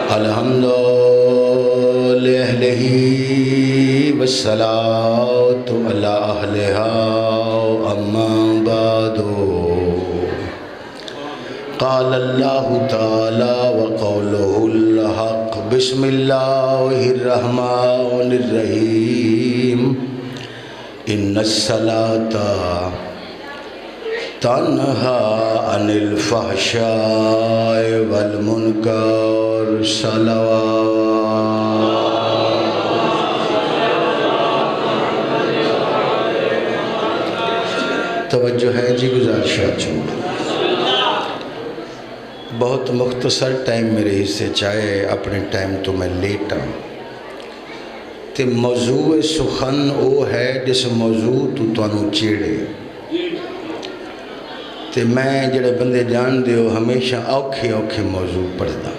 الحمد لأهله والصلاة على أهلها أما بعد قال الله تعالى وقوله الحق بسم الله الرحمن الرحيم إن الصلاة تنہى عن الفحشاء والمنکر صلوات توجہ ہے جی گزارشات چھوڑ بہت مختصر ٹائم میرے حصے چاہے اپنے ٹائم تو میں لیٹا تے موضوع سخن وہ ہے جس موضوع تو تانوں چیڑے تے میں جڑے بندے جان دیو ہمیشہ اوکھے موضوع پڑھدا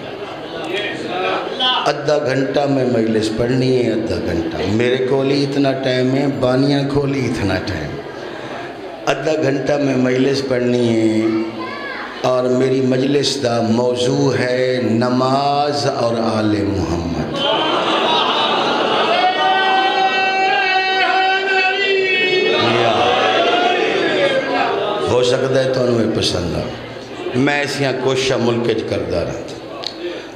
ادھا گھنٹہ میں مجلس پڑھنی ہے ادھا گھنٹہ میرے کولی اتنا ٹائم ہے بانیاں کھولی اتنا ٹائم ادھا گھنٹہ میں مجلس پڑھنی ہے اور میری مجلس دا موضوع ہے نماز اور آل محمد ہو سکتا ہے تو انہیں پسند آ میں ایسیاں کوششاں ملکج کردہ رہا تھا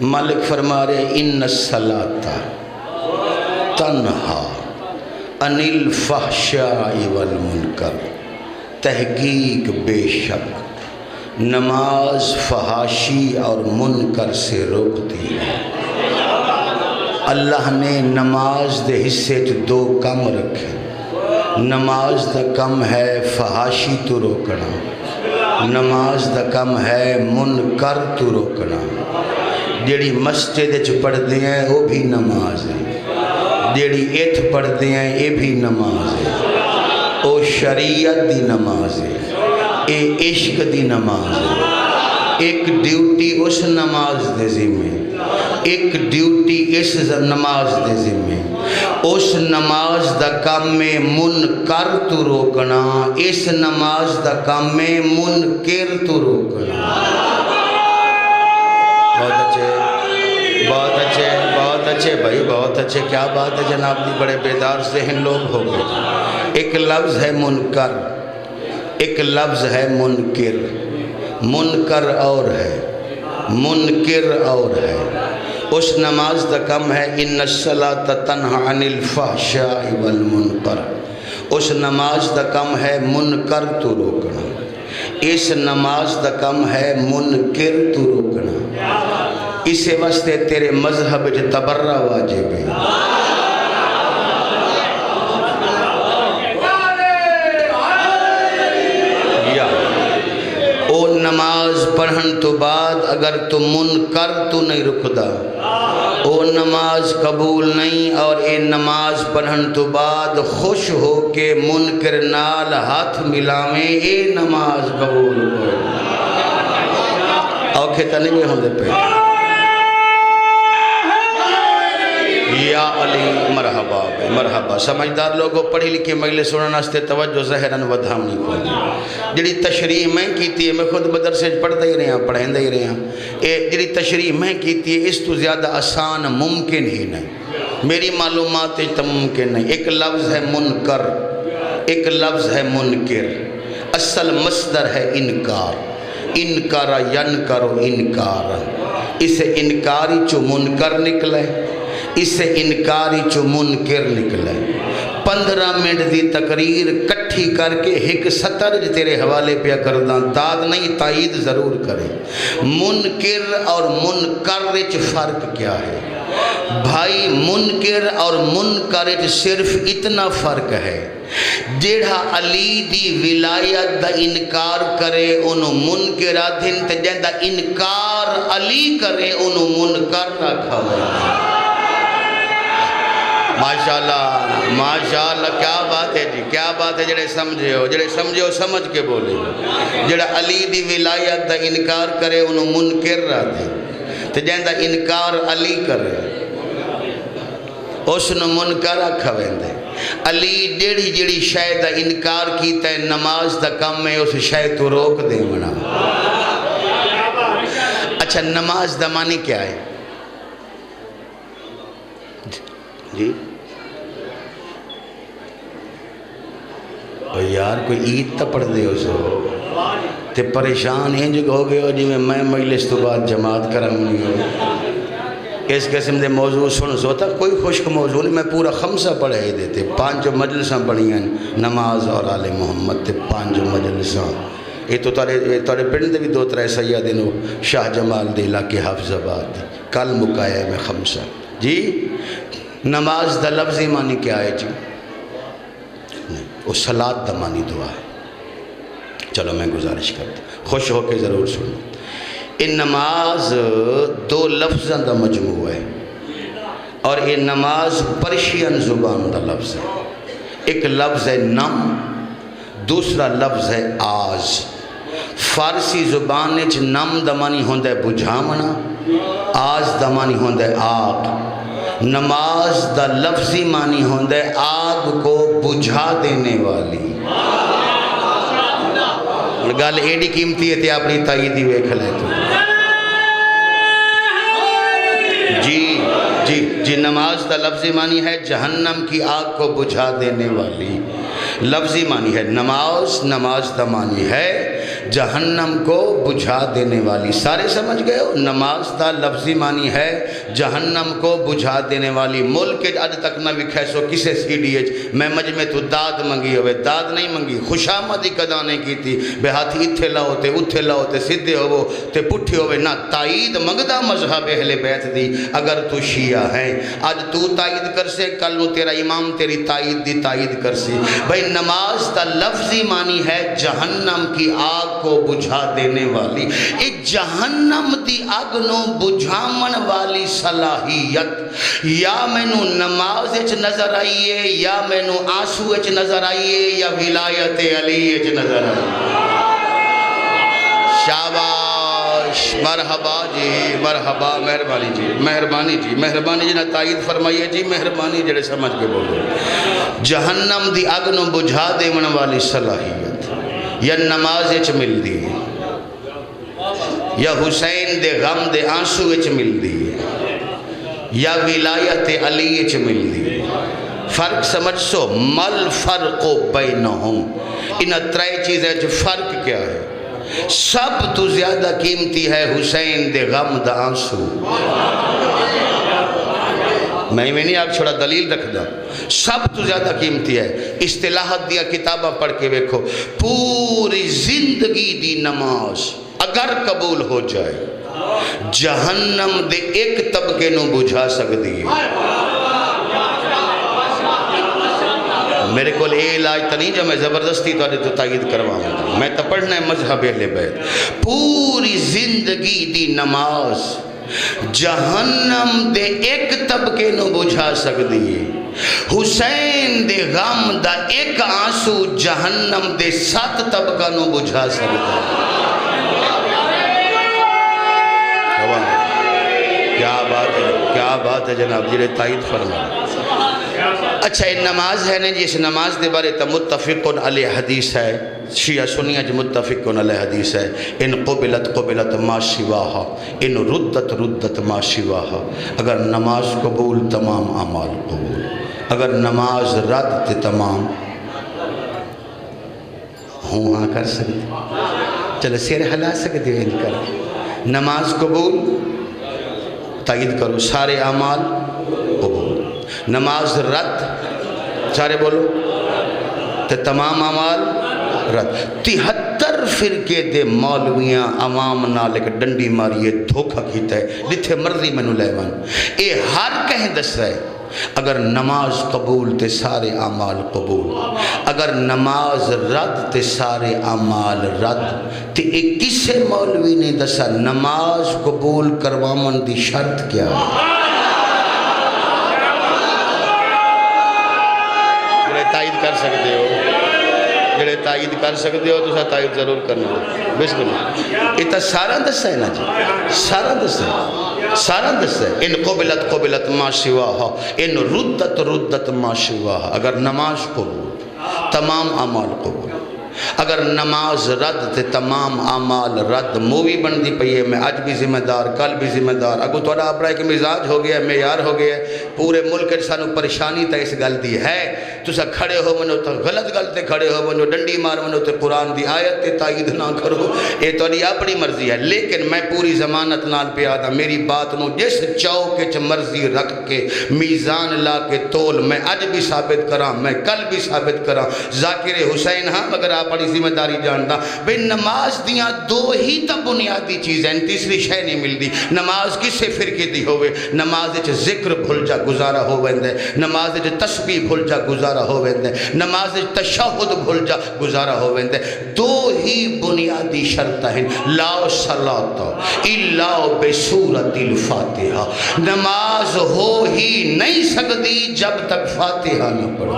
مالک فرما رہے ان الصلاۃ تنہا عن الفحشاء والمنکر تحقیق بے شک نماز فحاشی اور منکر سے روکتی ہے اللہ نے نماز دے حصے تو دو کم رکھے نماز دا کم ہے فحاشی تو روکنا نماز دا کم ہے منکر تو روکنا جیڑی مسجد چ پڑھتے ہیں وہ بھی نماز ہے جیڑی ایتھ پڑھتے ہیں یہ بھی نماز ہے او شریعت دی نماز ہے اے عشق دی نماز ہے ایک ڈیوٹی اس نماز دے ذمہ ایک ڈیوٹی اس نماز دے ذمہ اس نماز دا کام میں منکر تو روکنا اس نماز دا کام میں منکر تو روکنا بہت اچھے بھائی بہت اچھے کیا بات ہے جناب دی بڑے بیدار ذہن لوگ ہو گئے ایک لفظ ہے منکر ایک لفظ ہے منکر منکر اور ہے منکر اور ہے اس نماز دا کم ہے ان الصلاۃ تنہی عن الفحشاء والمنکر اس نماز دا کم ہے منکر تو روکنا اس نماز دا کم ہے منکر تو روکنا اسے واسطے تیرے مذہب جو تبرہ واجب ہے نماز پڑھن تو بعد اگر تو منکر تو نہیں رکھدا او نماز قبول نہیں اور اے نماز پڑھن تو بعد خوش ہو کے منکر نال ہاتھ ملاویں اے نماز قبول ہو اوکھے تا نہیں ہوں دے پہ یا علی مرحبا مرحبا سمجھدار لوگوں پڑھی لکھی مجلس سننا ستے توجہ ظاہراً ودھام نہیں کھولی جڑی تشریح میں کیتی ہے میں خود مدرسے پڑھتا ہی رہا پڑھیں ہی رہا جڑی تشریح میں کیتی ہے اس تو زیادہ آسان ممکن ہی نہیں میری معلومات تو ممکن نہیں ایک لفظ ہے منکر ایک لفظ ہے منکر اصل مصدر ہے انکار انکار ینکر انکار اسے انکاری چو منکر نکلے اس سے انکاری چو منکر نکلے 15 منٹ دی تقریر کٹھی کر کے ایک سطر تیرے حوالے پہ کرداں داد نہیں تائید ضرور کرے منکر اور منکر وچ فرق کیا ہے بھائی منکر اور منکر وچ صرف اتنا فرق ہے جیڑا علی دی ولایت دا انکار کرے انہوں منکر آدھن تے جیندہ انکار علی کرے انہوں منکر رکھا ہوئے ماشاءاللہ کیا بات ہے جی کیا بات ہے جڑے سمجھے ہو سمجھ کے بولے جڑا علی دی ولایت دا انکار کرے انہوں منکر رہا دے تو جہاں دا انکار علی کرے اس نے منکر رکھا ویندے علی جڑی شاید دا انکار کیتا ہے نماز دا کم میں اس شاید تو روک دے منا اچھا نماز دا معنی کیا ہے جی اور یار کوئی عید تو پڑھ دے ہو سو تے پریشان انج ہو گئے ہو جی میں مجلس تو بعد جماعت کروں گی اس قسم دے موضوع سن سو تک کوئی خشک موضوع نہیں. میں پورا خمسہ پڑھے ہی دیتے 5 مجلساں پڑھیاں نماز اور آل محمد تے 5 مجلساں. یہ تو تارے پنڈ دے بھی 2-3 سیادے نو شاہ جمال دے علاقے حافظ آباد دے کل مکایا ہے میں خمسہ. جی نماز دا لفظی معنی کیا ہے جی؟ نہیں وہ صلاۃ دا معنی دعا ہے. چلو میں گزارش کرتا خوش ہو کے ضرور سنو. یہ نماز 2 لفظاں دا مجموعہ ہے اور یہ نماز پرشین زبان دا لفظ ہے. ایک لفظ ہے نم، دوسرا لفظ ہے آز. فارسی زبان وچ نم دا معنی ہوندا ہے بجھاونا، آز دا معنی ہوندا ہے آگ. نماز دا لفظی معنی ہوندا ہے آگ کو بجھا دینے والی. گل ایڈی قیمتی ہے تے اپنی تائید ہی ویکھ لے تو. جی نماز دا لفظی معنی ہے جہنم کی آگ کو بجھا دینے والی. لفظی معنی ہے نماز دا معنی ہے جہنم کو بجھا دینے والی. سارے سمجھ گئے ہو؟ نماز دا لفظی معنی ہے جہنم کو بجھا دینے والی. ملک اج تک نہ وکھے سو کسے سی ڈی ایچ میں مجمع تو داد منگی ہوئے، داد نہیں منگی، خوشامدی کدا نہیں کی تھی. بے ہاتھی اتھے لاؤ تے اتھے لاؤ تے سدھے ہوو تے پٹھے ہوئے. نہ تائید منگدا مذہب اہل بیت دی. اگر تو شیعہ ہے آج تو تائید کر سے، کل نو تیرا امام تیری تائید دی تائید کر سی. بھئی نماز دا لفظی معنی ہے جہنم کی آگ کو بجھا دینے والی. ایک جہنم دی آگ نو بجھامن والی صلاحیت یا میں نو نماز اچ نظر آئیے، یا میں نو آنسو اچ نظر آئیے، یا ولایت علی اچ نظر آئیے. شاباش، مرحبا جی، مرحبا، مہربانی جی، مہربانی جی، مہربانی جی نہ تائید فرمائیے جی، مہربانی جڑے سمجھ کے بولو. جہنم دی آگ نو بجھا دیون والی صلاحیت یا نماز اچ مل دی ہے، یا حسین دے غم دے آنسو اچ مل دی ہے، یا ولایت علی اچ مل دی ہے. فرق سمجھ سو. مل فرق بینہم، ان 3 چیزیں جو فرق کیا ہے؟ سب تو زیادہ قیمتی ہے حسین دے غم دا آنسو. میں نہیں آپ چھوڑا دلیل رکھ دا. سب تو زیادہ قیمتی ہے. اصطلاحات دیا کتابہ پڑھ کے ویکھو. پوری زندگی دی نماز اگر قبول ہو جائے جہنم دے ایک طبقے نو بجھا سکتی ہے. میرے کو اے علاج تا نہیں جو میں زبردستی تو تائید کرواؤں. میں تو پڑھنا ہے مذہب اہل بیت. پوری زندگی دی نماز جہنم دے ایک طبقے نو بجھا سکتی ہے. حسین دے غم دا ایک آنسو جہنم دے 7 طبقہ نو بجھا سکتا ہے. کیا بات ہے جناب جی، تائید فرما. اچھا یہ نماز ہے نا جی، اس نماز دے بارے تا متفقن علیہ حدیث ہے. شیعہ سنیہ جو متفقن علیہ حدیث ہے. ان قبلت ما شواہا، ان ردت ما شواہا. اگر نماز قبول تمام اعمال قبول، اگر نماز رد تے تمام ہوں ہاں کر سکتے. چلو سیر ہلا سکتے ہو ان کر. نماز قبول تائید کرو، سارے اعمال قبول. نماز رد سارے بولو تے تمام اعمال رد. 73 فرقے دے مولویاں عوام نال ایک ڈنڈی ماریے دھوکہ کیتا ہے جتھے مرضی میں نو لے من. اے ہر کہیں دس رہے اگر نماز قبول تے سارے اعمال قبول، اگر نماز رد تے سارے اعمال رد. تے ایک کسے مولوی نے دسا نماز قبول کروامن دی شرط کیا ہے؟ تائید کر سکتے ہو، جڑے تائید کر سکتے ہو تو تائید ضرور کرنا. بسم اللہ. یہ تو سارا دسا ہے نا جی، سارا دسا ہے، سارا دسا ہے. ان قبلت ما شواہا، ان ردت ما شواہا. اگر نماز قبول تمام اعمال قبول، اگر نماز رد تے تمام اعمال رد. مووی بن دی پئی ہے میں اج بھی ذمہ دار کل بھی ذمہ دار. اگو تھوڑا اپنا ایک مزاج ہو گیا معیار ہو گیا پورے ملک سانو پریشانی تا اس گل دی ہے. تسا کھڑے ہو منو تو غلط گل تے کھڑے ہو منو ڈنڈی مار منو تے قرآن دی آیت تے تائید نہ کرو. اے تھوڑی اپنی مرضی ہے لیکن میں پوری ضمانت نال پہ آتا میری بات نو جس چوک وچ مرضی رکھ کے میزان لا کے تول میں اج بھی ثابت کراں میں کل بھی ثابت کراں. ذاکر حسین ہاں مگر آپ بڑی ذمہ داری جانتا بھئی نماز دیاں دو ہی تا بنیادی چیزیں تیسری شے نہیں ملتی. نماز کسے فرقے دی ہوئے نماز وچ ذکر بھول جا گزارا ہو ویندے نماز وچ تسبیح بھول جا گزارا ہو ویندے نماز وچ تشہد بھول جا گزارا ہو ویندے. دو ہی بنیادی شرط ہیں لا صلاۃ الا بسورۃ الفاتحہ. نماز ہو ہی نہیں سکتی جب تک فاتحہ نہ پڑھو.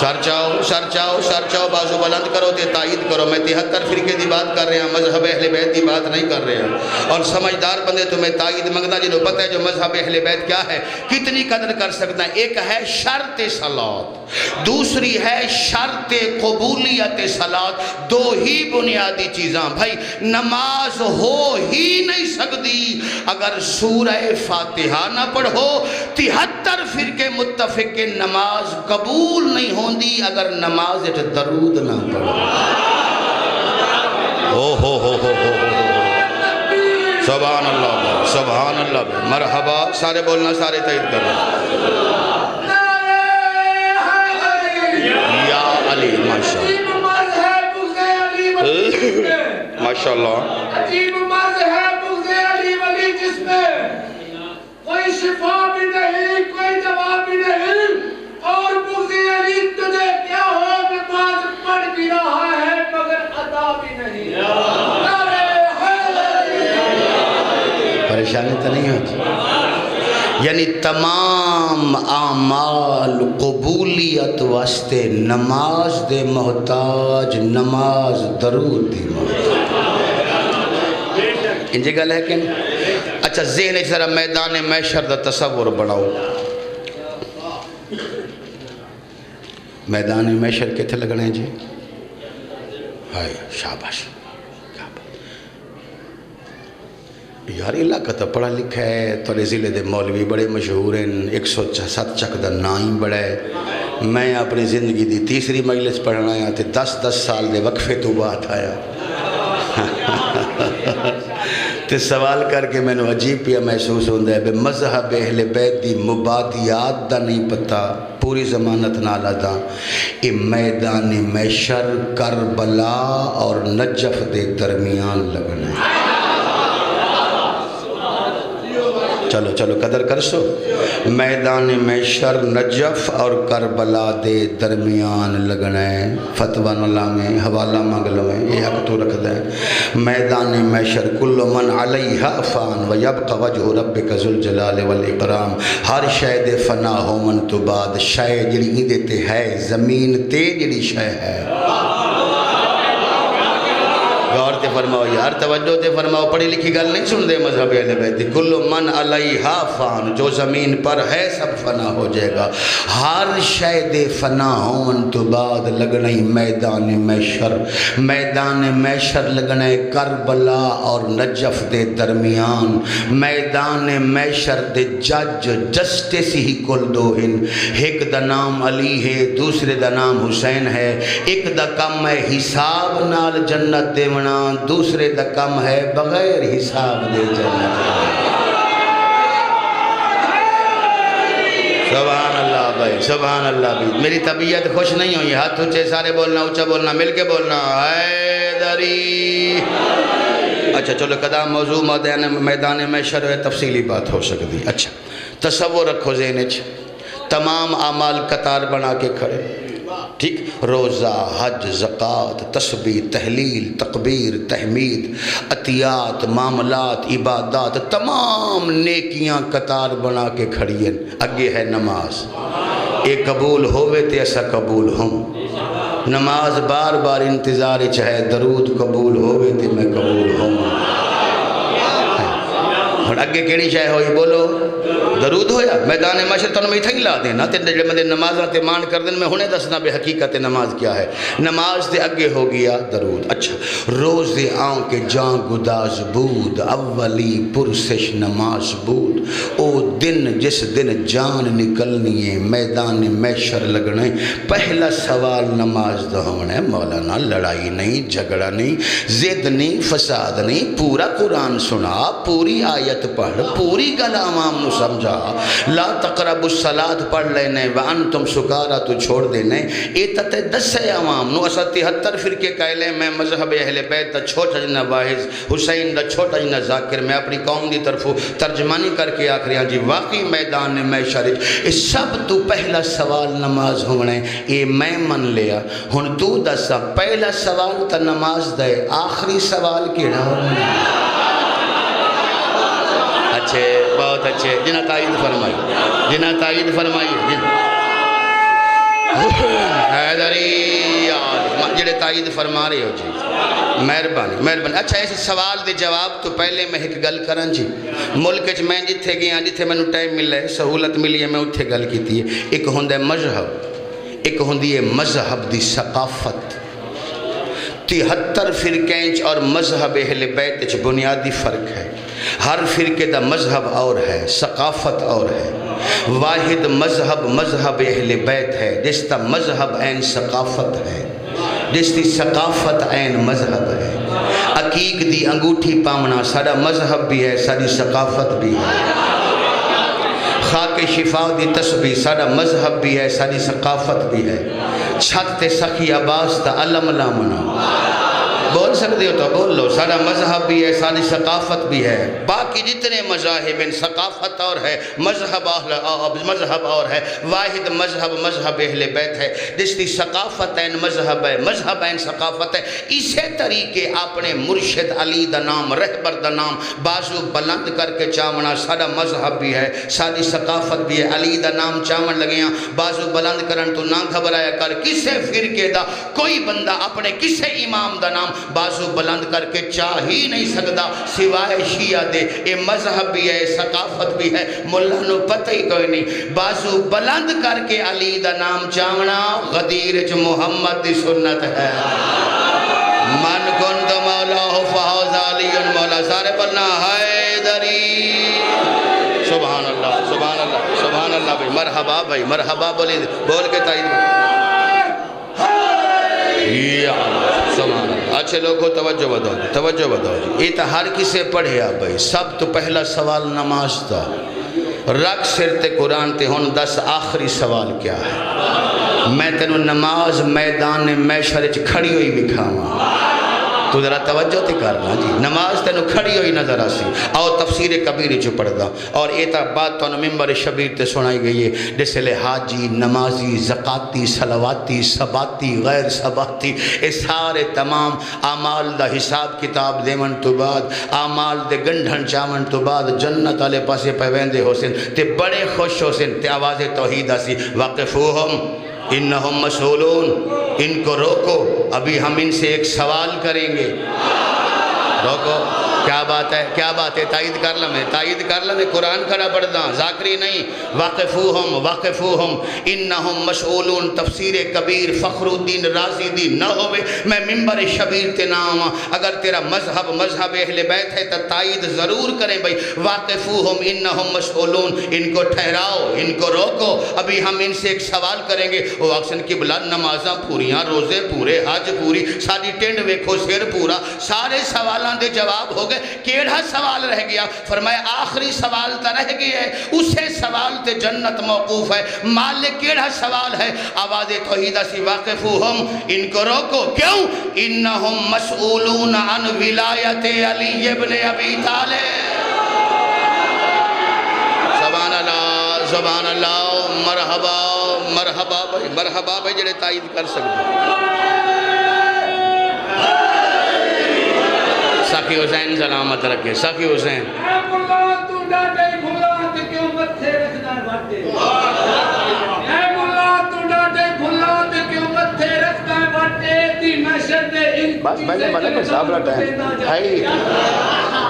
سر چاہو بازو بلند کرو تے تائید کرو. میں 73 فرقے دی بات کر رہے ہیں مذہب اہل بیت دی بات نہیں کر رہے ہیں. اور سمجھدار بندے تمہیں تائید منگنا جنہوں پتہ ہے جو مذہب اہل بیت کیا ہے کتنی قدر کر سکتا ہے. ایک ہے شرط صلاۃ دوسری ہے شرط قبولیت صلاۃ. دو ہی بنیادی چیزاں بھائی نماز ہو ہی نہیں سکتی اگر سورہ فاتحہ نہ پڑھو. 73 فرقے متفق کہ نماز قبول نہیں ہوندی اگر نماز درود نہ پڑھو. سبحان اللہ سبحان اللہ مرحبا. سارے بولنا سارے تائید کرنا. یا علی ماشاءاللہ عجیب مذہب علی ولی جس میں کوئی شفا بھی نہیں کوئی دوا بھی نہیں اور بغض علی تجھے کیا ہو نماز پڑھ بھی رہا ہے مگر ادا بھی نہیں. پریشانی تو نہیں ہوتی. یعنی تمام اعمال قبولیت واسطے نماز دے محتاج نماز درود دی محتاج. انجی گل ہے کہ اچھا ذہن ایک ذرا میدان محشر دا تصور بڑھاؤ. میدان محشر کتھے لگنے جی ہائے شاباش. یار علاقہ تو پڑھا لکھا ہے تھوڑے ضلع دے مولوی بڑے مشہور ہیں 107 چک دا نام بڑا ہے. میں اپنی زندگی دی تیسری مجلس پڑھنا آیا تھے 10 سال دے وقفے تو بات آیا تے سوال کر کے میں نے عجیب پیا محسوس ہوندہ ہے بے مذہب اہل بیت دی مبادیات دا نہیں پتا پوری ضمانت نالا دا. اے میدان محشر کربلا اور نجف دے درمیان لگنا ہے. چلو قدر کر سو. میدان محشر نجف اور کربلا دے درمیان لگنا ہے. فتوہ نلا میں حوالہ مانگلوں میں یہ حق تو رکھ دیں. میدان محشر کل من علیہا فان ویبق وجہ ربک ذو الجلال والاکرام. ہر شے فنا ہو من تو بعد شے جڑی دیتے ہے زمین تے جڑی شے ہے. غور تے فرماؤ یار توجہ تے فرماؤ. پڑھی لکھی گل نہیں سن دے مذہب اہل بیت. کل من علیہا فان جو زمین پر ہے سب فنا ہو جائے گا. ہر شے دے فنا ہون تو بعد لگنا ہی میدان محشر. میدان محشر لگنا ہے کربلا اور نجف دے درمیان. میدان محشر دے جج جسٹس ہی کل دو ہیں. ایک دا نام علی ہے دوسرے دا نام حسین ہے. ایک دا کم ہے حساب نال جنت دے دوسرے دا کم ہے بغیر حساب دے جنت. سبحان اللہ بھائی سبحان اللہ بھی. میری طبیعت خوش نہیں ہوئی. ہاتھ اونچے سارے بولنا اونچا بولنا مل کے بولنا حیدری. اچھا چلو قدام موضوع میدان محشر ہے تفصیلی بات ہو سکتی. اچھا تصور رکھو ذہن وچ تمام اعمال قطار بنا کے کھڑے. ٹھیک روزہ حج زکوٰۃ تسبیح تحلیل تکبیر تحمید عطیات معاملات عبادات تمام نیکیاں قطار بنا کے کھڑی ہیں. اگے ہے نماز. اے قبول ہوئے تے ایسا قبول ہوں. نماز بار بار انتظار چاہے درود قبول ہوئے تے میں قبول ہوں. اور اگے کیڑی شے ہوئی بولو درود ہویا میدان معاشر تنوں میں تھا ہی لا دینا تے جڑے بندے نمازاں تے مان کر دین میں ہنے دسنا بے حقیقت نماز کیا ہے نماز دے اگے ہو گیا درود اچھا روز دے آن کے جان گداز بود اولی پرسش نماز بود او دن جس دن جان نکلنی ہے میدان محشر لگنے پہلا سوال نماز دا ہونے مولانا لڑائی نہیں جھگڑا نہیں زد نہیں فساد نہیں پورا قرآن سنا پوری آیت پڑھ پوری گل عوام نو سمجھا لا تقربوا الصلاۃ پڑھ لینے وانتم سکارا تو چھوڑ دینے اے تے دسے عوام نو اسا 73 فرقے کہلے میں مذہب اہل بیت دا چھوٹا جنا واحد حسین دا چھوٹا جنا ذاکر میں اپنی قوم دی طرفوں ترجمانی کر کے آکھ رہا جی واقعی میدان محشر اے سب تو پہلا سوال نماز ہونے اے میں من لیا ہن تو دسا پہلا سوال تا نماز دے آخری سوال کیڑا ہونے اچھے بہت اچھے جنہ تائید فرمائی حیدری جڑے تائید فرما رہے ہو جی مہربانی اچھا ایسے سوال دے جواب تو پہلے میں ایک گل کرن جی ملک چ میں جتھے گیا جتھے میں نو ٹائم ملے سہولت ملی ہے میں اتھے گل کیتی ہے ایک ہوندہ مذہب ایک ہوندی ہے مذہب دی ثقافت 73 فرقینچ اور مذہب اہل بیت چ بنیادی فرق ہے ہر فرقے دا مذہب اور ہے ثقافت اور ہے واحد مذہب اہل بیت ہے جس تا مذہب این ثقافت ہے جس دی ثقافت این مذہب ہے عقیق دی انگوٹھی پامنا سارا مذہب بھی ہے ساری ثقافت بھی ہے خاک شفا دی تسبیح سارا مذہب بھی ہے ساری ثقافت بھی ہے چھت تے سخی عباس تا علم لامنا بول سکتے ہو تو بول لو سارا مذہب بھی ہے ساری ثقافت بھی ہے باقی جتنے مذاہب ہیں ثقافت اور ہے مذہب اور ہے واحد مذہب اہل بیت ہے جس کی ثقافت این مذہب ہے مذہب این ثقافت ہے اسی طریقے اپنے مرشد علی دا نام رہبر دا نام بازو بلند کر کے چامنا سارا مذہب بھی ہے ساری ثقافت بھی ہے علی دا نام چامن لگیاں بازو بلند کرن تو نہ گھبرایا کر کسے فرقے دا کوئی بندہ اپنے کسے امام دا نام بازو بلند کر کے چاہ ہی نہیں سکتا سوائے شیعہ دے اے مذہب بھی ہے ثقافت بھی ہے ملہ نو پتہ ہی کوئی نہیں بازو بلند کر کے علی دا نام چاہنا غدیر چ محمد دی سنت ہے من کند مولا فہوز علی مولا سارے پڑھنا حیدری سبحان اللہ بھائی مرحبا بول کے تائید سبحان اللہ اچھے لوگوں توجہ بدھو جی یہ تو ہر کسے پڑھے بھائی سب تو پہلا سوال نماز دا رکھ سر تے قرآن تے ہون 10 آخری سوال کیا ہے میں تینوں نماز میدان محشر وچ کھڑی ہوئی بکھاواں تو ذرا توجہ تے کرنا جی نماز تینوں کھڑی ہوئی نظر آسی اور تفسیر کبیر جو پڑھ دا اور ایتا بات تو ممبر شبیر تے سنائی گئی ہے جس لئے حاجی نمازی زکاتی صلواتی سباتی غیر سباتی اے سارے تمام اعمال دا حساب کتاب دیمن تو بعد اعمال دے گنڈھن چامن تو بعد جنت والے پاسے پیوندے حسین تے بڑے خوش حسین تے آواز توحید آسی واقفوہم انہم مسئولون ان کو روکو ابھی ہم ان سے ایک سوال کریں گے روکو کیا بات ہے تائید کر لیں قرآن کھڑا پڑھدا ذاکری نہیں واقفوہم انہم مسئولون تفسیر کبیر فخر الدین رازی دی نہ ہوئے میں ممبر شبیر تے نام اگر تیرا مذہب اہل بیت ہے تو تائید ضرور کریں بھائی واقفوہم انہم مسئولون ان کو ٹھہراؤ ان کو روکو ابھی ہم ان سے ایک سوال کریں گے وہ اکثر کی بلاد نمازاں پوریاں روزے پورے حج پوری ساری ٹینڈ ویکھو سیر پورا سارے سوالان دے جواب ہو گئے کیڑا سوال رہ گیا فرمایا آخری سوال تا رہ گیا ہے اسے سوال تے جنت موقوف ہے مالک کیڑا سوال ہے آواز توحیدہ سی واقفوہم ان کو روکو کیوں انہم مسئولون عن ولایت علی ابن ابی طالب سبحان اللہ مرحبا بھائی جڑے تائید کر سکتے ساقی حسین سلامت رکھے ساقی حسین اے ملا تو ڈاٹے بھلا تے کیوں متھے رکھنا باٹے اے ملا تو ڈاٹے بھلا تے کیوں متھے رکھنا باٹے دی محشر دے ان بس میں نے ملک صاحب رہتا ہے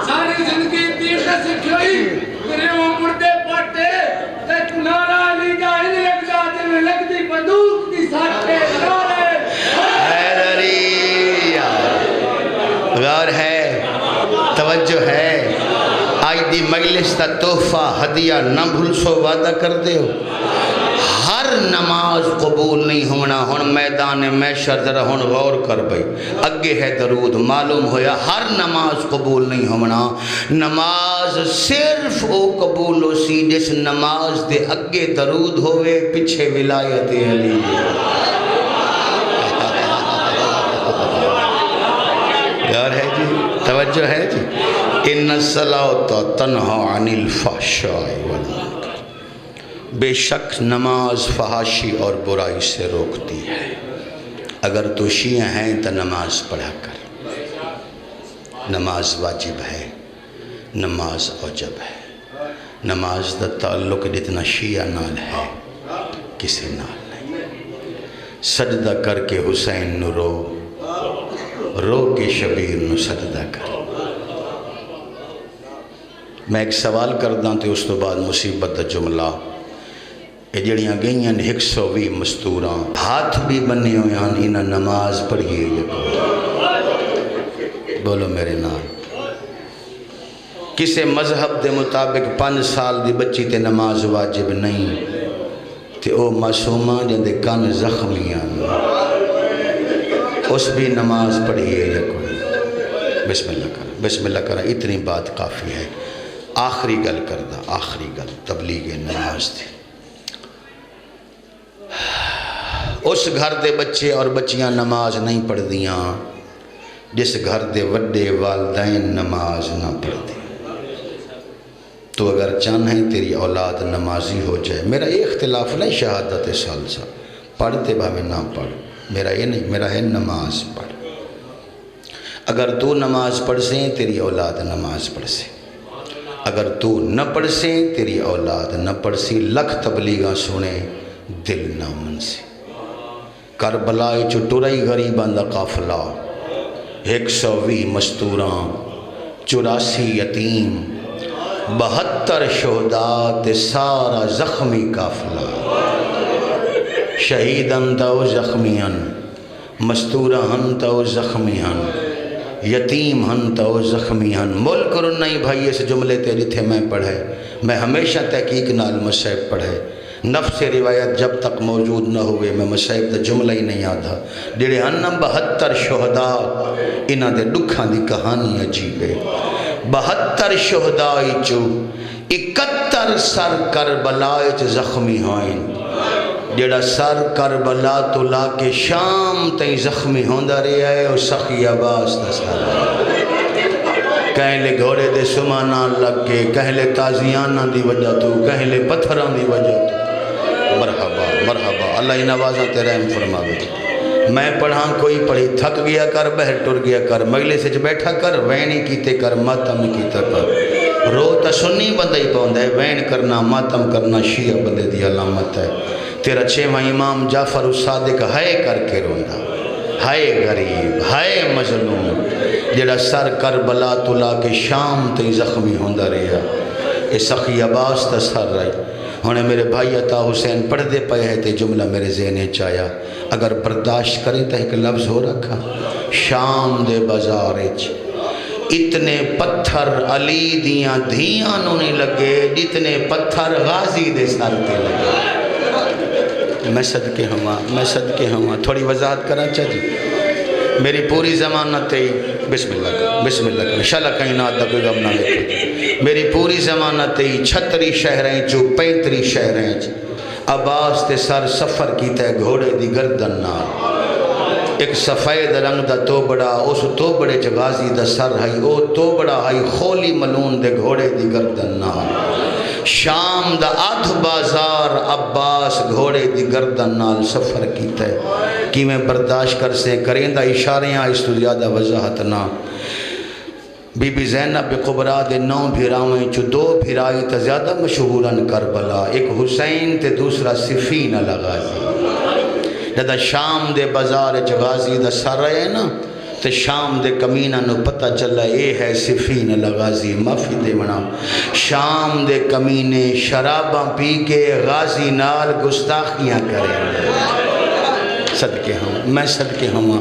ساری زندگی تیر سے سکھوئی تیرے وہ مردے پاٹے توجہ ہے آج دی مجلس تا تحفہ ہدیہ نہ بھول سو وعدہ کر دے ہو ہر نماز قبول نہیں ہونا ہن میدان محشر ذرا ہن غور کر بھئی اگے ہے درود معلوم ہویا ہر نماز قبول نہیں ہونا نماز صرف او قبول ہو سی جس نماز دے اگے درود ہوئے پیچھے ولایت علی یار ہے جی توجہ ہے جی ان الصلاۃ تنہی عن الفحشاء والمنکر بے شک نماز فحاشی اور برائی سے روکتی ہے اگر تو شیعہ ہیں تو نماز پڑھا کر نماز واجب ہے نماز اوجب ہے نماز دا تعلق جتنا شیعہ نال ہے کسی نال نہیں سجدہ کر کے حسین نو رو کے شبیر نو سجدہ کر میں ایک سوال کرداں تو اس تو بعد مصیبت دا جملہ یہ جڑیاں گئیاں 120 مستوراں ہاتھ بھی بننے ہوئے ہیں انہاں نماز پڑھیے بولو میرے نام کسے مذہب دے مطابق 5 سال دی بچی تے نماز واجب نہیں تے او معصومہ جن دے کان زخمیاں اس بھی نماز پڑھیے بسم اللہ کرا اتنی بات کافی ہے آخری گل کردہ آخری گل تبلیغ نماز تھی اس گھر دے بچے اور بچیاں نماز نہیں پڑھ دیاں جس گھر دے وڈے والدین نماز نہ پڑھ دی تو اگر چاہیں تیری اولاد نمازی ہو جائے میرا یہ اختلاف نہیں شہادت سالسہ پڑھتے بھاوے نہ پڑھ میرا یہ نہیں میرا ہے نماز پڑھ اگر تو نماز پڑھ سیں تیری اولاد نماز پڑھ سیں اگر تو نہ پڑھ سیں تیری اولاد نہ پڑھ سی لکھ تبلیغاں سنے دل نہ من سے کربلائے چٹورائی غریبان دا قافلہ 120 مستوراں 84 یتیم 72 شہداء تے سارا زخمی قافلہ شہیدن تاو زخمیان مستورہ ہن تاو زخمیان یتیم ہن تاو زخمیان ملک رن نہیں بھائی اس جملے تے جتھے میں پڑھے میں ہمیشہ تحقیق نال مصحف پڑھے نفس روایت جب تک موجود نہ ہوئے میں مصحف دا جملہ ہی نہیں آدھا جڑے ہن 72 شہداء انہاں دے دکھاں دی کہانی عجیب ہے 72 شہداء چو 71 سر کربلائے چ زخمی ہوئیں جڑا سر کربلا تو لا کے شام تئیں زخمی ہوندہ رہا ہے اور سخی عباس دا سر کہیں لے گھوڑے دے سمانہ لگ کے کہیں لے تازیانہ دی وجہ تو کہیں لے پتھران دی وجہ تو مرحبا مرحبا اللہ ہی نوازہ تیرے رحم فرماوے میں پڑھاں کوئی پڑھی تھک گیا کر بہر ٹر گیا کر مجلس سے بیٹھا کر وینی کیتے کر ماتم کیتا کر رو تا سنی بندہ ہی پاؤندہ ہے وین کرنا ماتم کرنا شیعہ بندے دی علامت ہے تیرا 6واں امام جعفر الصادق ہائے کر کے روندہ ہائے غریب ہائے مظلوم جڑا سر کربلا تو لا کے شام تے زخمی ہوندہ رہا اے سخی عباس تا سر رہی ہونے میرے بھائی عطا حسین پڑھ دے پائے ہے تے جملہ میرے ذہنے چایا اگر برداشت کریں تو ایک لفظ ہو رکھا شام دے بازارچ اتنے پتھر علی دیاں دھیاں نو نہیں لگے جتنے پتھر غازی دے سر تے لگے میں صدقے ہوا تھوڑی وضاحت کرا چاہیے میری پوری زمانت ہی بسم اللہ کر انشاءاللہ کہیں نہ آدھا کوئی غم نہ لکھے میری پوری زمانت ہی 36 شہریں جو 35 شہریں عباس تے سر سفر کیتا ہے گھوڑے دی گردن نال ایک سفید رنگ دا تو بڑا اس تو بڑے غازی دا سر ہے او تو بڑا ہے خولی ملون دے گھوڑے دی گردن نال شام دا آدھ بازار عباس گھوڑے دی گردن نال سفر کیتا ہے کی میں برداشت کر سے کریں دا اشاریاں اس تو زیادہ وضاحت نہ بی بی زینب قبرا دے 9 بھیراویں چو 2 بھیرائی تا زیادہ مشہورن کربلا ایک حسین تے دوسرا صفین غازی جدہ شام دے بازار غازی دا سر رہے نا تے شام دے کمینہ نو پتہ چلا اے ہے صفین غازی معافی دے منا شام دے کمینے شراباں پی کے غازی نال گستاخیاں کریں میں صدقے ہوں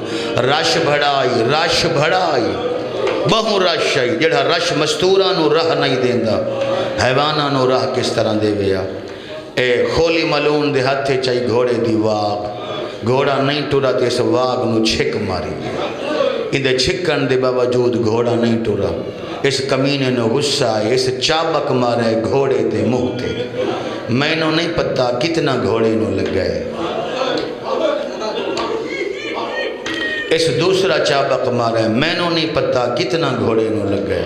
رش بھڑائی بہو رش آئی جڑا رش مستورہ نو راہ نہیں دیندا حیوانہ نو راہ کس طرح دے ویا اے خولی ملون دے ہاتھے چاہی گھوڑے دی واگ گھوڑا نہیں ٹورا تے اس واگ نو چھک ماری اندے چھکن دے باوجود گھوڑا نہیں ٹورا اس کمینے نو غصہ آئے اس چابک مارے گھوڑے دے منہ تے میں نو نہیں پتا کتنا گھوڑے نو لگ گئے اس دوسرا چابک مارے میں نو نہیں پتا کتنا گھوڑے نو لگ گئے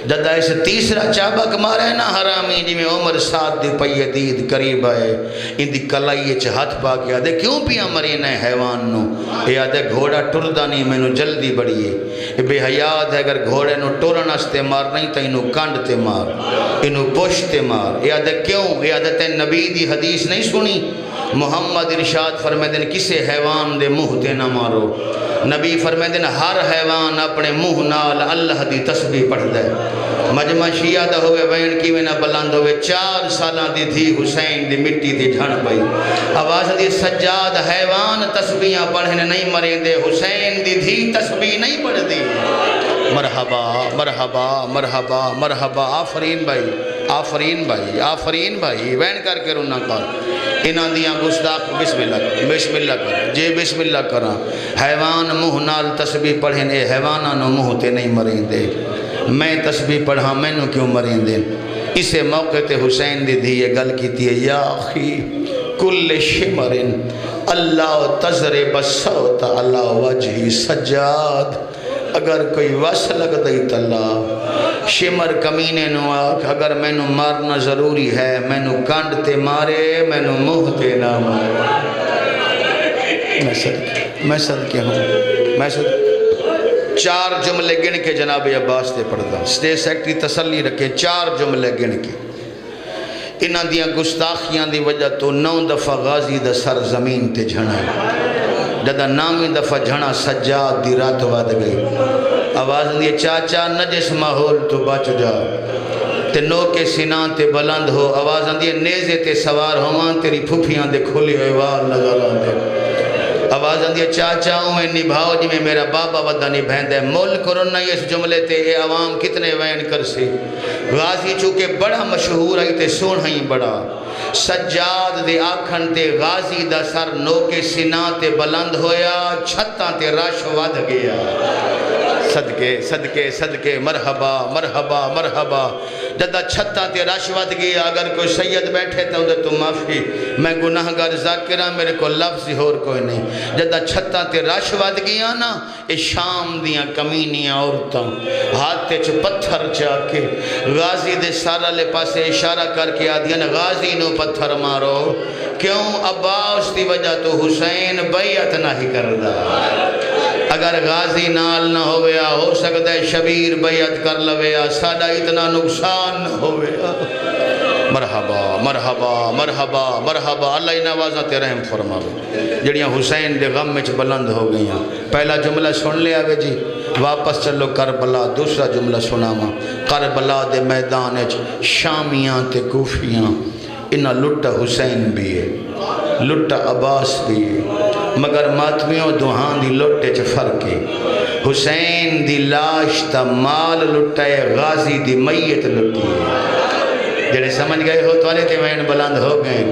جدہ اس تیسرا چابک مارے نا حرامی جی میں عمر ساتھ دی پئی دید قریب آئے ان دی کلائی ہاتھ پا کے آدھے کیوں پیا مرین ہے حیوان نو یہ آدھے گھوڑا ٹردہ نہیں میں نو جلدی بڑھئے یہ بے حیات ہے اگر گھوڑے نو ٹورن استے مار نہیں تا انو کانڈ تے مار انو پوشتے مار یہ آدھے کیوں یہ آدھے تے نبی دی حدیث نہیں سنی محمد ارشاد فرمائے دن کسے حیوان دے منہ تے نہ مارو نبی فرمائے دن ہر حیوان اپنے منہ نال اللہ دی تسبیح پڑھ دے مجمع شیعہ دا ہوئے وین کی وینا بلند ہوئے 4 سالہ دی تھی حسین دی مٹی دی جھن پئی آواز دی سجاد حیوان تسبیحاں پڑھنے نہیں مریں دے حسین دی تھی تسبیح نہیں پڑھ دی مرحبا مرحبا مرحبا مرحبا آفرین بھائی آفرین بھائی آفرین بھائی وین کر کے رونا کر انہاں دیاں گستاخ بسم اللہ کر جے بسم اللہ کرا حیوان منہ نال تسبیح پڑھیں اے حیوانہ نو منہ تے نہیں مریں دے میں تسبیح پڑھا میں نو کیوں مریں دے اسے موقع تے حسین دی دی یہ گل کی تھی یا اخی کل شمرن اللہ تضرب الصوت اللہ وجہی سجاد اگر کوئی وس لگ دئی تلا شمر کمینے نو آکھ اگر میں نو مارنا ضروری ہے میں نو کانڈ تے مارے میں نو منہ تے نہ مارے میں صدقے ہوں میں صدقے 4 جملے گن کے جناب عباس تے پڑھدا اسٹیٹ سیکٹری تسلی رکھے 4 جملے گن کے انہاں دیاں گستاخیاں دی وجہ تو 9 دفعہ غازی دا سر زمین تے جھنا جدہ 9ویں دفعہ جھنا سجاد دی رات ود گئی آواز دی چاچا نجس ماحول تو بچ جا تے نو کے سینان تے بلند ہو آواز دی نیزے تے سوار ہوان تیری پھپھیاں دے کھلی ہوئے وال نظر آندے آواز دی چاچا ہوں نبھاؤ جی میں میرا بابا ودہ نبھین دے مول کرنا اس جملے تے اے عوام کتنے وین کر سی غازی چونکہ بڑا مشہور آئی تے سون ہی بڑا سجاد دے آکھن تے غازی دا سر نو کے سینان تے بلند ہویا چھتاں تے راش ود گیا صدقے صدقے صدقے مرحبا مرحبا مرحبا جدہ چھتاں تے راش ود گیا اگر کوئی سید بیٹھے تا اندر تو معافی میں گناہگار ذاکرہ میرے کو لفظ اور کوئی نہیں جدہ چھتاں تے راش ود گیا نا اے شام دیاں کمینیاں عورتاں ہاتھے چھ پتھر چاکے غازی دے سارا لے پاسے اشارہ کر کے آدھیاں غازی نو پتھر مارو کیوں عباس دی وجہ تو حسین بیعت نہیں کردہ اگر غازی نال نہ ہویا ہو سکتا ہے شبیر بیعت کر لویا سادہ اتنا نقصان نہ ہویا مرحبا مرحبا مرحبا مرحبا اللہ نوازہ تے رحم فرماوے جڑیاں حسین دے غم میں بلند ہو گئیاں پہلا جملہ سن لیا گے جی واپس چلو کربلا دوسرا جملہ سناما کربلا دے میدان شامیاں تے کوفیاں انہا لٹا حسین بھی ہے لٹا عباس بھی ہے مگر ماتمیوں دوہاں دی لٹے چھ فرقی حسین دی لاش تا مال لٹائے غازی دی میت لٹی جڑے سمجھ گئے ہو تو تے وین بلند ہو گئے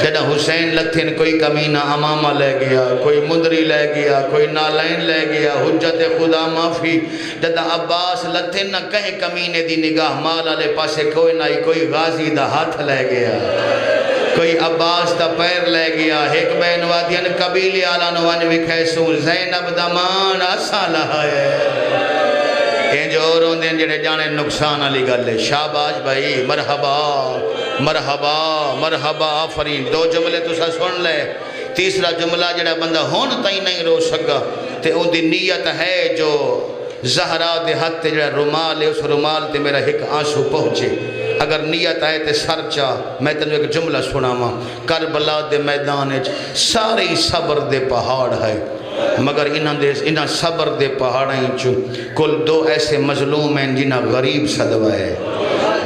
جڑا حسین لتھن کوئی کمینہ امامہ لے گیا کوئی مدری لے گیا کوئی نالین لے گیا حجت خدا معافی جڑا عباس لتھن نہ کہیں کمینے دی نگاہ مال علیہ پاسے کوئی نہ کوئی غازی دا ہاتھ لے گیا کوئی عباس دا پیر لے گیا ایک بین وادین قبیلی آلہ نوان وکھیسوں زینب دمان آسا لہائے این جو اوروں دین جڑے جانے نقصان علی گلے شاباش بھائی مرحبا مرحبا مرحبا آفرین 2 جملے تو سا سن لے تیسرا جملہ جڑا بندہ ہون تائی نہیں رو سکا تے ان دی نیت ہے جو زہرہ دے ہاتھ تے جڑا رومال ہے اس رومال تے میرا ایک آنسو پہنچے اگر نیت آئے تے سر چاہ میں تنو ایک جملہ سناما کربلا دے میدان سارے صبر دے پہاڑ ہے مگر انہاں صبر دے پہاڑیں چو کل 2 ایسے مظلوم ہیں جنہاں غریب صدوائے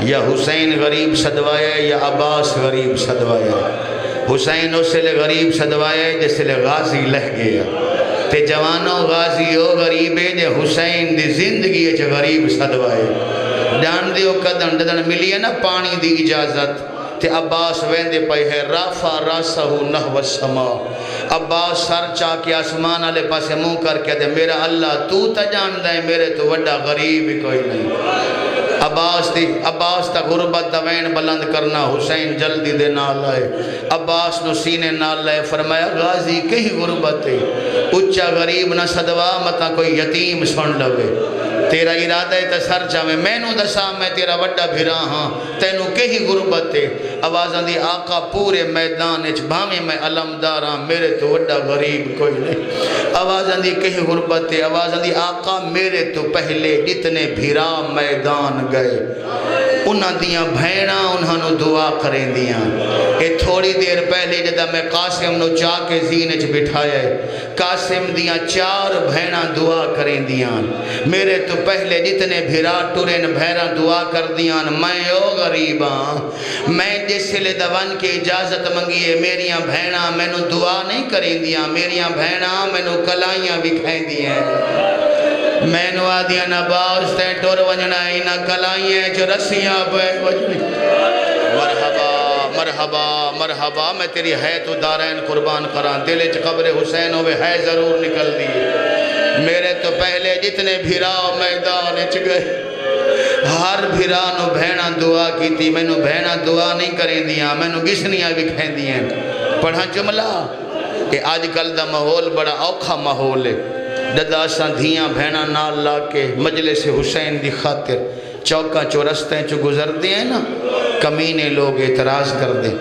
یا حسین غریب صدوائے یا عباس غریب صدوائے حسین اسے لے غریب صدوائے جیسے لے غازی لہ گیا تے جوانوں غازی ہو غریبے جے حسین دی زندگی اچ غریب صدوائے جان دیو قدن ڈدن ملی ہے نا پانی دی اجازت تے عباس ویندے پئے ہے رافع راسہ نحو السما عباس سر چاہ کے آسمان والے پاسے منہ کر کے دے میرا اللہ تو تا جاندا ہے میرے تو وڈا غریب ہی کوئی نہیں عباس تا غربت دا وین بلند کرنا حسین جلدی دے نال آئے عباس نو سینے نال لائے فرمایا غازی کہیں غربت ہے اچھا غریب نہ صدوا متا کوئی یتیم سن لوے تیرا ارادہ ہے تا سر چاہے میں نو دسا میں تیرا وڈا بھرا ہاں تینو کہیں غربت ہے آوازاں دی آقا پورے میدان اچ بھامے میں علمدار ہاں میرے تو وڈا غریب کوئی نہیں آوازاں دی کہیں غربت ہے آوازاں دی آقا میرے تو پہلے جتنے بھرا میدان گئے انہاں دیاں بھینا انہاں نو دعا کریں دیاں اے تھوڑی دیر پہلے جدہ میں قاسم نو چاہ کے زینچ بٹھایا ہے قاسم دیاں 4 بھینا دعا کریں دیاں میرے تو پہلے جتنے بھرا ٹورن بھیرا دعا کر دیاں میں او غریباں میں جس لے دوان کی اجازت منگیے میریاں بھینا میں نو دعا نہیں کریں دیاں میریاں بھینا میں نو کلائیاں بکھائیں دیاں میں نو آدھیاں نباز تے ٹور ونجنا اینا کلائیاں جو رسیاں پہ وجنی مرحبا مرحبا مرحبا میں تیری ہے تو دارین قربان کران دل اچ قبر حسین ہوئے ہے ضرور نکل دیئے میرے تو پہلے جتنے بھیرا میدان اچ گئے ہر بھیرانو بھینا دعا کی تھی میں نو بھینا دعا نہیں کریں دیاں میں نو گسنیاں بھی کھیں دیاں پڑھا جملہ کہ آج کل دا ماحول بڑا اوکھا ماحول ہے دادا ساں دھیاں بھینا نال لا کے مجلس حسین دی خاطر چوکاں چورستیں چو گزر دیئے نا کمینے لوگ اعتراض کر دیں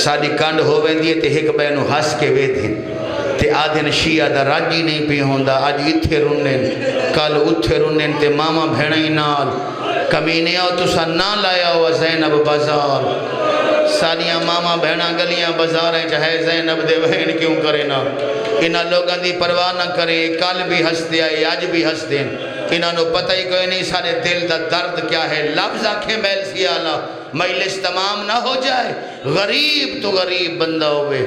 ساری کانڈ ہوئے دیئے تے ہک بینو ہس کے وے دیں تے آدھن شیعہ دا راجی نہیں پی ہوندا آج اتھے رنن کل اتھے رنن تے ماما بھینائی نال کمینے آؤ تو سا نہ لایا ہوا زینب بازار سالیاں ماما بہنا گلیاں بازاریں چاہے زینب دے بہن کیوں کرے نا انہاں لوگاں دی پرواہ نہ کرے کل بھی ہس دیا ہے آج بھی ہس دیں انہاں نو پتہ ہی کوئی نہیں سارے دل دا درد کیا ہے لفظ آنکھیں میل سیالہ مجلس تمام نہ ہو جائے غریب تو غریب بندہ ہوئے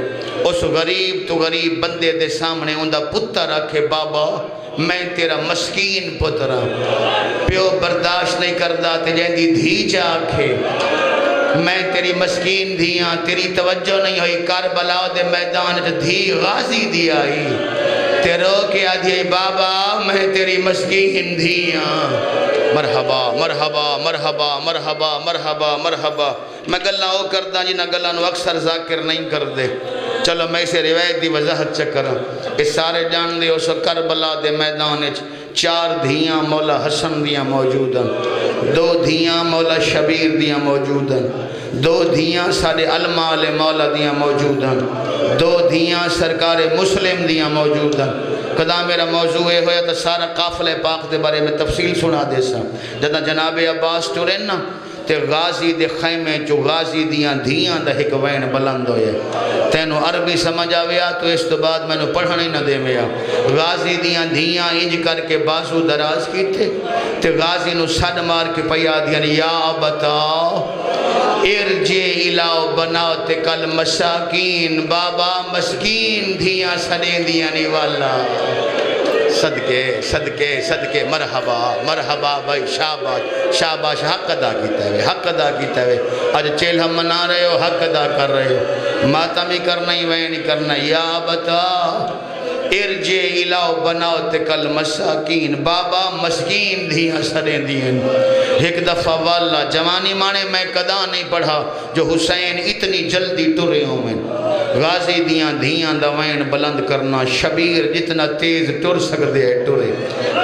اس غریب تو غریب بندے دے سامنے اندہ پتر رکھے بابا میں تیرا مسکین پترا پیو برداشت نہیں کردہ تے جیندی دھی چاکھے میں تیری مسکین دھیاں تیری توجہ نہیں ہوئی کربلا دے میدان دھی غازی دی آئی تیرو کے آدھی بابا میں تیری مسکین دھیاں مرحبا مرحبا مرحبا مرحبا مرحبا مرحبا میں گلہ ہو کردہ جنہ گلہ نو اکثر ذاکر نہیں کر دے چلو میں اسے روایت دی وضاحت چکرہ اس سارے جان دے اسو کربلا دے میدان 4 دھیاں مولا حسن دیاں موجود ہیں 2 دھیاں مولا شبیر دیاں موجود ہیں 2 دھیاں سارے علماء مولا دیاں موجود ہیں 2 دھیاں سرکار مسلم دیاں موجود ہیں قدام میرا موضوع ہے ہویا تو سارا قافلہ پاک دے بارے میں تفصیل سنا دے سا جدہ جناب عباس ٹورن نا تے غازی دے خیمے جو غازی دیاں دھیاں دا ایک وین بلند ہوئے تینو عربی سمجھ آویا تو اس تو بعد میں نو پڑھنے نہ دے ویا غازی دیاں دھیاں انج کر کے بازو دراز کی تے غازی نو سڈ مار کے پیا دیاں یا ابتا ارجے الہو بناو تے کل مساکین بابا مسکین دھیاں سڑیں دیاں نی والا صدقے صدقے صدقے مرحبا مرحبا بھائی شاباش شاباش حق ادا کیتا ہے حق ادا کیتا ہے آج چیل ہم منا رہے ہو حق ادا کر رہے ہو ماتم ہی کرنا ہی وین ہی کرنا یا بتا ارجے الہو بناو تے کل مساکین بابا مسکین دھیاں سڑیں دیاں ایک دفعہ والا جوانی مانے میں قدا نہیں پڑھا جو حسین اتنی جلدی ٹرے ہوں میں غازی دیاں دھیاں دوائن بلند کرنا شبیر جتنا تیز ٹر سکتے ہیں ٹرے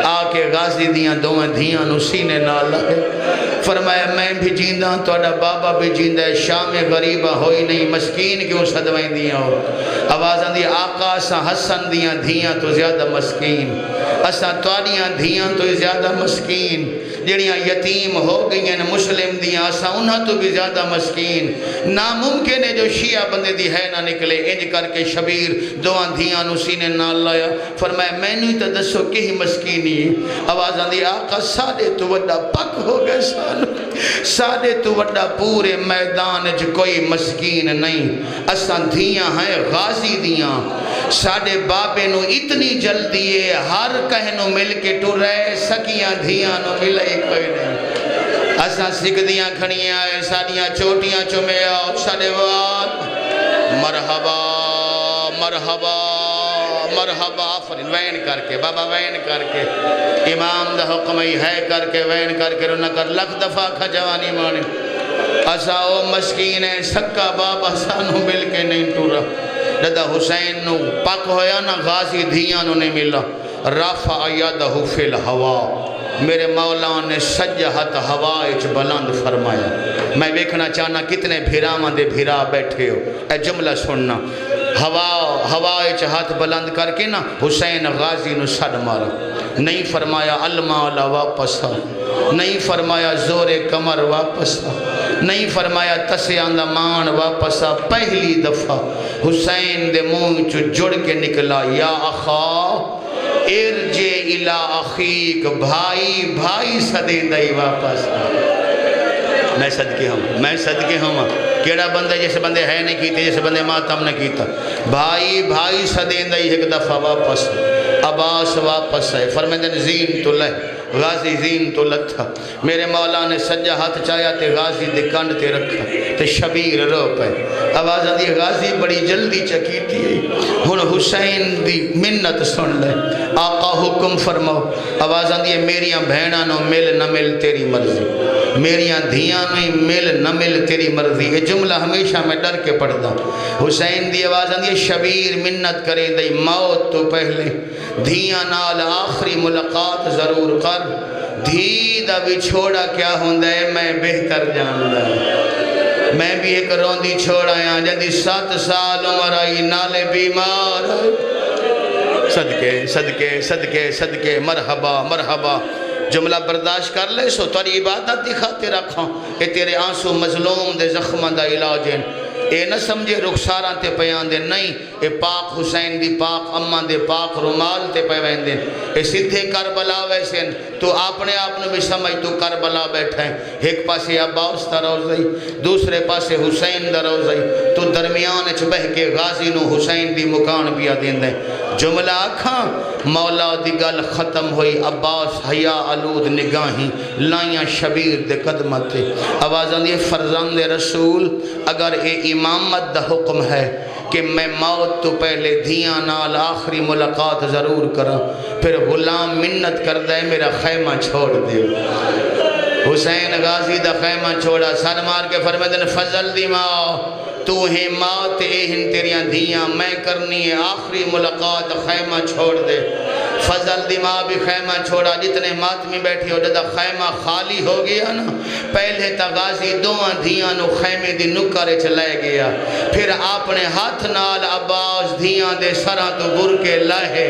آکے غازی دیاں دوائن دھیاں نو سینے نہ لگے فرمایا میں بھی جیندہ توڑا بابا بھی جیندہ ہے شام غریبہ ہوئی نہیں مسکین کیوں صدوائیں دیاں ہو آوازاں دی آقا اساں حسن دیاں دھیاں تو زیادہ مسکین اساں توڑیاں دھیاں تو زیادہ مسکین جڑیاں یتیم ہو گئی ہیں مسلم دیاں اساں انہاں تو بھی زیادہ مسکین ناممکن ہے جو شیعہ بندے دی ہے نہ نکلے انج کر کے شبیر دوان دھیاں نو سینے نال لایا فرمایا میں نہیں تو دسو کہی مسکینی آوازاں دی آقا ساڑے تو وڈا پک ہو گئے ساڑے تو وڈا پورے میدان جو کوئی مسکین نہیں اساں دھیاں ہیں غازی دیاں ساڑے بابے نو اتنی جلدی ہے ہر کہنو مل کے ٹور رہے سکیاں دھیاں نو ملے کوئی نہیں اساں سکدیاں کھڑیاں ہیں ساڑیاں چوٹیاں چمے آؤ ساڑے وات مرحبا مرحبا مرحبا آفرین وین کر کے بابا وین کر کے امام دا حکم ہی ہے کر کے وین کر کے رونا کر لکھ دفعہ کھا جوانی مانے اسا او مسکین ہے سکا بابا سانو مل کے نہیں ٹورا دادا حسین نو پاک ہویا نا غازی دھیاں نو نہیں ملا رافع یدہ فی الہوا میرے مولا نے سجہت ہوا اچ بلند فرمایا میں دیکھنا چاہنا کتنے بھیراواں دے بھیرا بیٹھے ہو اے جملہ سننا ہوا اچ ہاتھ بلند کر کے نا حسین غازی نو سڑ مارا نہیں فرمایا المالا واپس آ نہیں فرمایا زور کمر واپس آ نہیں فرمایا تسیان دا مان واپس آ پہلی دفعہ حسین دے منہ چو جڑ کے نکلا یا اخا ارجے الہ اخیق بھائی صدین دائی واپس آ میں صدقے ہوں کیڑا بندہ جیسے بندے ہے نہیں کیتے جیسے بندے ماتم نہ کیتا بھائی صدین دائی ایک دفعہ واپس عباس واپس ہے فرمیدن زین تو لے غازی زین تو لتھا میرے مولا نے سجا ہاتھ چاہیا تے غازی دے کنڈ تے رکھا تے شبیر رو پہ آواز آدھی غازی بڑی جلدی چکیتی ہے ہن حسین دی منت سن لے آقا حکم فرماؤ آواز آدھی میریاں بہناں نو مل نہ مل تیری مرضی میریاں دھیاں نو مل نہ مل تیری مرضی یہ جملہ ہمیشہ میں ڈر کے پڑھتا حسین دی آواز آدھی شبیر منت کریں دی موت تو پہلے دھیاں نال آخری ملاقات ضرور کر دھی دا بھی چھوڑا کیا ہوندہ ہے میں بہتر جاندہ میں بھی ایک روندی چھوڑا یا جدی 7 سال عمر آئی نالے بیمار صدقے مرحبا جملہ برداشت کر لے سو تاری عبادت دکھاتے رکھاں کہ تیرے آنسو مظلوم دے زخمہ دا علاج ہیں اے نہ سمجھے رخساراں تے پیان دے نہیں اے پاک حسین دی پاک اماں دے پاک رومال تے پیوین دے اے سدھے کربلا ویسے تو اپنے آپ بھی سمجھ تو کربلا بیٹھا ہے ایک پاسے عباس دا روزائی دوسرے پاسے حسین دا روزائی تو درمیان اچھ بہ کے غازی نو حسین دی مکان پیا دین دیں جملہ آکھاں مولا دی گل ختم ہوئی عباس حیا آلود نگاہیں لائیاں شبیر دے قدمتے آوازاں دی فرزند رسول اگر اے امامت دا حکم ہے کہ میں موت تو پہلے دھیاں نال آخری ملاقات ضرور کرا پھر غلام منت کر دے میرا خیمہ چھوڑ دے حسین غازی دا خیمہ چھوڑا سر مار کے فرمیدن فضل دی ماں تو ہیں موت اہن تیریاں دھیاں میں کرنی ہے آخری ملاقات خیمہ چھوڑ دے فضل دی ماں بھی خیمہ چھوڑا جتنے ماتمی بیٹھی ہو جدہ خیمہ خالی ہو گیا نا پہلے تا غازی دوہاں دھیاں نو خیمے دی نکارے چلے گیا پھر اپنے ہاتھ نال عباس دھیاں دے سراں تو برکے لائے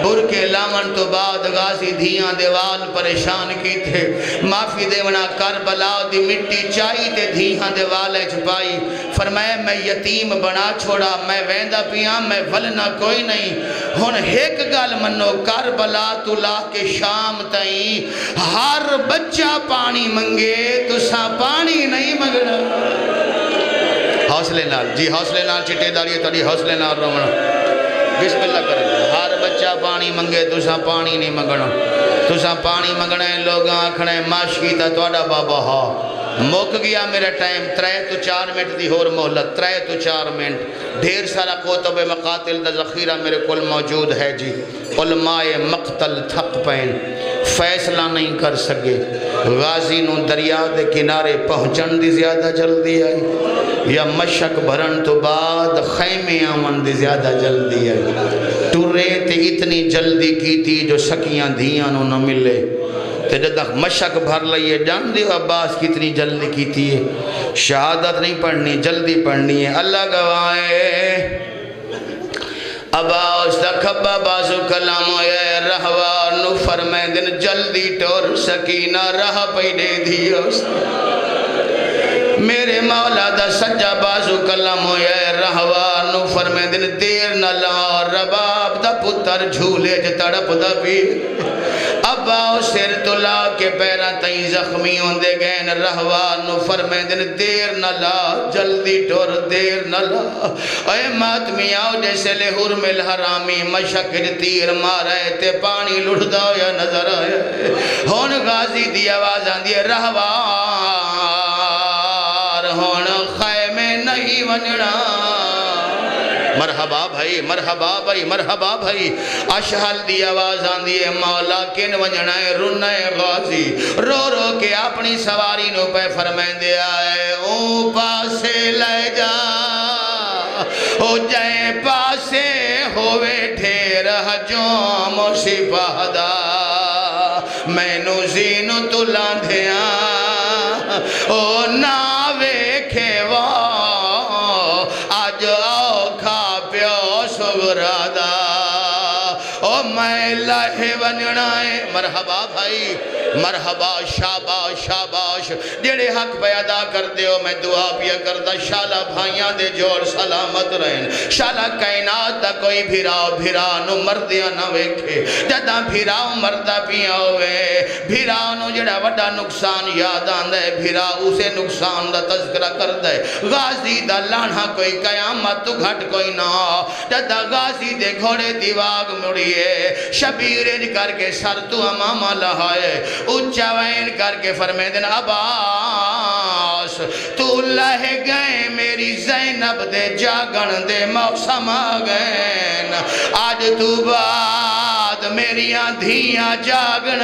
برکے لامن تو بعد غازی دھیاں دے وال پریشان کی تھے معافی دیونا کربلا دی مٹی چاہی تے دھیاں دے والے چھپائی فرمائے میں یتیم بنا چھوڑا میں ویندہ پیاں میں ولنا کوئی نہیں ہن ایک گل منو کربلا تو لا کے شام تائیں ہر بچہ پانی منگے تو سا پانی نہیں منگنا حوصلے نال جی حوصلے نال چٹے داری تاری حوصلے نال رومنا بسم اللہ کریں ہر بچہ پانی منگے تو سا پانی نہیں منگنا تو سا پانی منگنا ہے لوگاں آکھنے ماشی تا توڑا بابا ہاں موک گیا میرا ٹائم 3 تو 4 منٹ دی ہور محلت 3 تو 4 منٹ ڈھیر سارا کوتب مقاتل دا ذخیرہ میرے کل موجود ہے جی علماء مقتل تھک پین فیصلہ نہیں کر سکے غازی نو دریا دے کنارے پہنچن دی زیادہ جلدی آئی یا مشک بھرن تو بعد خیمے آمن دی زیادہ جلدی آئی ٹورے تے اتنی جلدی کی تھی جو سکیاں دھیاں نو نہ ملے تے جدہ مشک بھر لئیے جان دیو عباس کتنی جلدی کی تھی شہادت نہیں پڑھنی جلدی پڑھنی ہے اللہ گوائے عباس دا کھبا بازو کلام اے رہوار نو فرمائے دن جلدی ٹور سکینہ رہ پیڑے دیو میرے مولا دا سجا بازو کلام اے رہوار نو فرمائے دن دیر نہ لا رباب دا پتر جھولے جے تڑپ دا بھی ابا سر تو لا کے پیرا تئیں زخمی ہوندے گئن رہوار نو فرمائیں دن دیر نہ لا جلدی ٹور دیر نہ لا اے ماتمی آؤ جیسے لہور مل حرامی مشکر تیر مارے تے پانی لڑھدا یا نظر آئے ہون غازی دی آواز آن دی رہوار ہون خیمے نہیں ونڑا مرحبا بھائی مرحبا بھائی مرحبا بھائی اشحال دی آواز آن دیئے مولا کن ونجنائے رنائے غازی رو رو کے اپنی سواری نو پہ فرمائیں دے آئے اون پاسے لے جا ہو جائیں پاسے ہوئے ٹھیر حجوم و سپاہدہ میں نو زینو تو لاندھیاں او ناوے کھیوا آج آؤ کھا پیو سگرادا او میں لہے ونڑائے مرحبا بھائی مرحبا شاباش شاباش جڑے حق پہ ادا کر دے ہو میں دعا پیا کردہ شالا بھائیاں دے جوڑ سلامت رہن شالا کائنات دا کوئی بھیراؤ مردیاں نہ ویکھے جدہ بھیراؤ مردہ پیا ہوئے بھیراؤ نو جڑا وڈا نقصان یاد آن دے بھیراؤ اسے نقصان دا تذکرہ کر دے غازی دا لانہا کوئی قیامت تو گھٹ کوئی نہ جدہ غازی دے گھوڑے دیواغ مڑیے شبیرین کر کے سر تو امامہ لہائے اچھا وین کر کے فرمے دن عباس تو لہ گئے میری زینب دے جاگن دے موسم آگئن آج تو بعد میری آدھیاں جاگن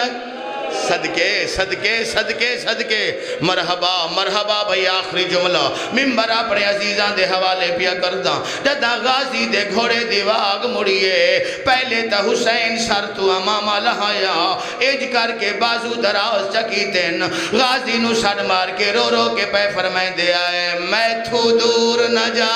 صدقے صدقے صدقے صدقے مرحبا مرحبا بھئی آخری جملہ ممبر اپنے عزیزان دے حوالے پیا کرداں جدہ غازی دے گھوڑے دیواغ مڑیے پہلے تا حسین سر تو امامہ لہایا ایج کر کے بازو دراز چکیتن غازی نو سڑ مار کے رو رو کے پہ فرمائیں دے آئے میں تھو دور نہ جا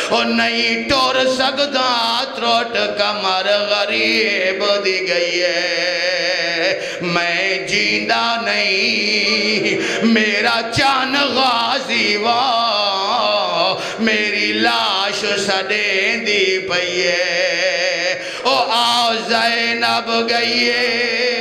اور نہیں ٹور سکتا تروٹ کمر غریب دی گئی ہے میں جیندہ نہیں میرا چان غازی میری لاش سڑیں دی پئیے او آؤ زینب گئیے